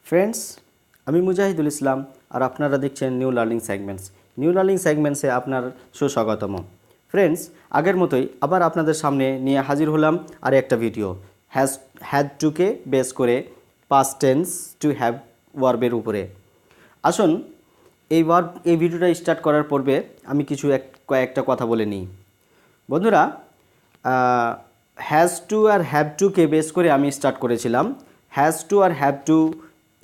Friends, আমি মুজাহিদুল ইসলাম আর আপনারা দেখছেন new learning segments. New learning সেগমেন্টসে আপনার সুস্বাগতম। ফ্রেন্ডস, আগের মতোই আবার আপনাদের সামনে নিয়ে হাজির হলাম আর একটা ভিডিও হ্যাড টুকে বেস করে পাস্ট টেন্স টু হ্যাভ ভার্বের উপরে। আসুন এই ভিডিওটা স্টার্ট করার পূর্বে আমি কয়েকটা কথা বলে নিই। বন্ধুরা, হ্যাজ টু আর হ্যাভ টুকে বেস করে আমি স্টার্ট করেছিলাম। হ্যাজ টু আর হ্যাভ টু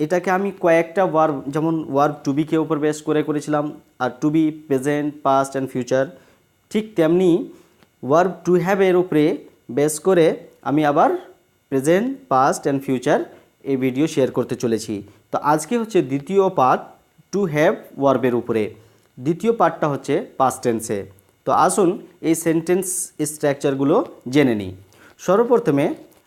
এটাকে আমি কয়েকটা ভার্ব, যেমন ভার্ব টু বিকে উপর বেস করে করেছিলাম, আর to be, present, past and future. ঠিক তেমনি ভার্ব টু হ্যাভ এর উপরে বেস করে আমি আবার প্রেজেন্ট, পাস্ট অ্যান্ড ফিউচার এই ভিডিও শেয়ার করতে চলেছি। তো আজকে হচ্ছে দ্বিতীয় পার্ট টু হ্যাভ ভার্বের উপরে। দ্বিতীয় পার্টটা হচ্ছে পাস্ট টেন্সে। তো আসুন এই সেন্টেন্স স্ট্রাকচারগুলো জেনে নিই। সর্বপ্রথমে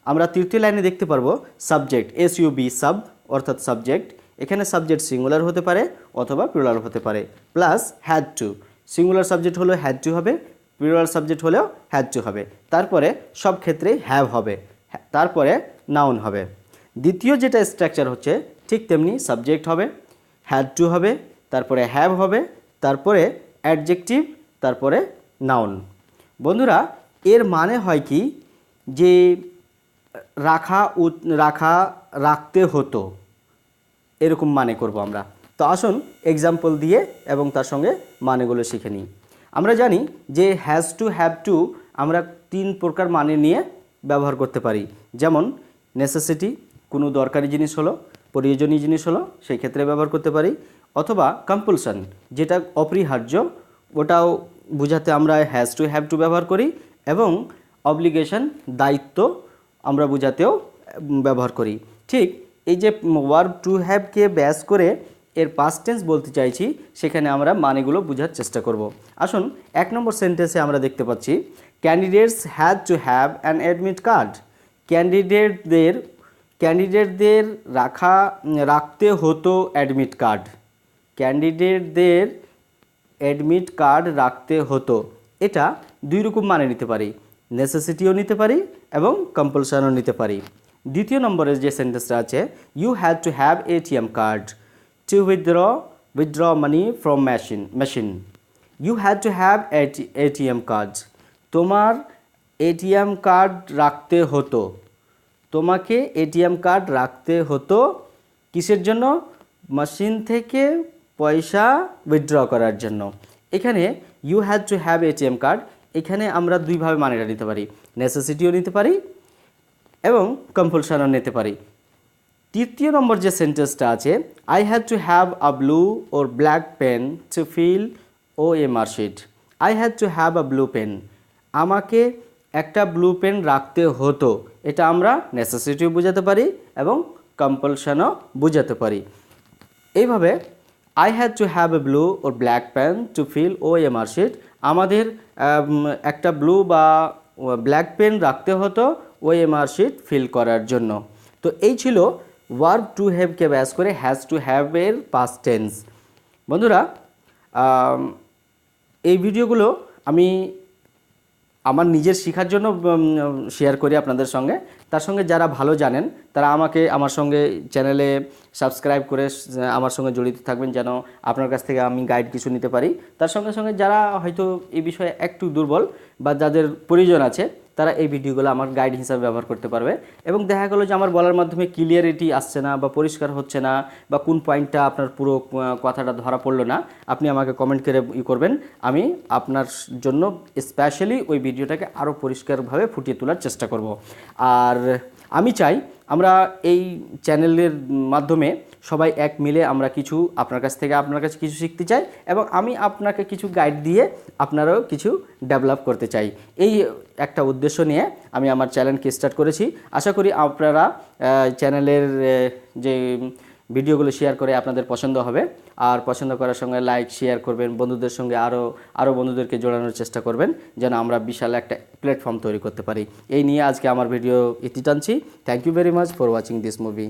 আমরা তৃতীয় লাইনে দেখতে পারবো সাবজেক্ট, এসইউবি, সাব অর্থাৎ সাবজেক্ট। এখানে সাবজেক্ট সিঙ্গুলার হতে পারে অথবা প্লুরাল হতে পারে। Plus had to, singular subject হলেও হ্যাড টু হবে, প্লুরাল সাবজেক্ট হলেও হ্যাড টু হবে। তারপরে সব ক্ষেত্রেই হ্যাভ হবে, তারপরে নাউন হবে। দ্বিতীয় যেটা স্ট্রাকচার হচ্ছে ঠিক তেমনি সাবজেক্ট হবে, হ্যাড টু হবে, তারপরে হ্যাভ হবে, তারপরে অ্যাডজেক্টিভ, তারপরে নাউন। বন্ধুরা, এর মানে হয় কি যে রাখতে হতো, এরকম মানে করব আমরা। তো আসুন এক্সাম্পল দিয়ে এবং তার সঙ্গে মানেগুলো শিখে নিই। আমরা জানি যে হ্যাজ টু, হ্যাভ টু আমরা তিন প্রকার মানে নিয়ে ব্যবহার করতে পারি। যেমন নেসেসিটি, কোনো দরকারি জিনিস হলো, প্রয়োজনীয় জিনিস হলো, সেই ক্ষেত্রে ব্যবহার করতে পারি। অথবা কম্পালশন, যেটা অপরিহার্য, ওটাও বোঝাতে আমরা হ্যাজ টু, হ্যাভ টু ব্যবহার করি। এবং অব্লিগেশন, দায়িত্ব আমরা বোঝাতেও ব্যবহার করি। ঠিক এই যে ভার্ব টু হ্যাভকে বেস করে এর পাস্ট টেন্স বলতে চাইছি, সেখানে আমরা মানেগুলো বোঝার চেষ্টা করব। আসুন 1 নম্বর সেন্টেন্সে আমরা দেখতে পাচ্ছি candidates had to have an admit card. ক্যান্ডিডেটদের রাখতে হতো অ্যাডমিট কার্ড। ক্যান্ডিডেটদের অ্যাডমিট কার্ড রাখতে হতো। এটা দুই রকম মানে নিতে পারি, নেসেসিটিও নিতে পারি এবং কম্পালশনও নিতে পারি। দ্বিতীয় নম্বরের যে সেন্টেন্সটা আছে, you had to have ATM card to withdraw money from machine. You had to have ATM card. তোমার এটিএম কার্ড রাখতে হতো। তোমাকে এটিএম কার্ড রাখতে হতো কিসের জন্য? মেশিন থেকে পয়সা উইথড্র করার জন্য। এখানে you had to have ATM card, এখানে আমরা দুইভাবে মানেটা নিতে পারি, নেসেসিটিও নিতে পারি এবং কম্পালশনও নিতে পারি। তৃতীয় নম্বর যে সেন্টেন্সটা আছে, I had to have a blue or black pen to fill OMR sheet. I had to have a blue pen. আমাকে একটা ব্লু পেন রাখতে হতো, এটা আমরা নেসেসিটিও বোঝাতে পারি এবং কম্পালশনও বোঝাতে পারি। এইভাবে I had to have a blue or black pen to fill OMR sheet, আমাদের একটা ব্লু বা ব্ল্যাক পেন রাখতে হতো OMR শিট ফিল করার জন্য। তো এই ছিল ভার্ব টু হ্যাভকে বেস করে হ্যাজ টু হ্যাভ এর পাস্ট টেন্স। বন্ধুরা, এই ভিডিওগুলো আমি আমার নিজের শেখার জন্য শেয়ার করি আপনাদের সঙ্গে। তার সঙ্গে যারা ভালো জানেন তারা আমার সঙ্গে চ্যানেলে সাবস্ক্রাইব করে আমার সঙ্গে জড়িত থাকবেন, যেন আপনার কাছ থেকে আমি গাইড কিছু নিতে পারি। তার সঙ্গে সঙ্গে যারা হয়তো এই বিষয়ে একটু দুর্বল বা যাদের প্রয়োজন আছে, তারা এই ভিডিওগুলো আমার গাইড হিসাবে ব্যবহার করতে পারবে। এবং দেখা গেলো যে আমার বলার মাধ্যমে ক্লিয়ারিটি আসছে না বা পরিষ্কার হচ্ছে না, বা কোন পয়েন্টটা আপনার পুরো কথাটা ধরা পড়লো না, আপনি আমাকে কমেন্ট করে করবেন। আমি আপনার জন্য স্পেশালি ওই ভিডিওটাকে আরও পরিষ্কারভাবে ফুটিয়ে তোলার চেষ্টা করব। আর আমি চাই আমরা এই চ্যানেলের মাধ্যমে সবাই এক মিলে আমরা কিছু আপনার কাছে কিছু শিখতে চাই, এবং আমি আপনাকে কিছু গাইড দিয়ে আপনারাও কিছু ডেভেলপ করতে চাই। এই একটা উদ্দেশ্য নিয়ে আমি আমার চ্যানেলকে স্টার্ট করেছি। আশা করি আপনারা চ্যানেলের যে ভিডিওগুলো শেয়ার করে আপনাদের পছন্দ হবে, আর পছন্দ করার সঙ্গে লাইক শেয়ার করবেন, বন্ধুদের সঙ্গে আরও বন্ধুদেরকে জোড়ানোর চেষ্টা করবেন, যেন আমরা বিশাল একটা প্ল্যাটফর্ম তৈরি করতে পারি। এই নিয়ে আজকে আমার ভিডিও ইতি টানছি। Thank you very much for watching this movie.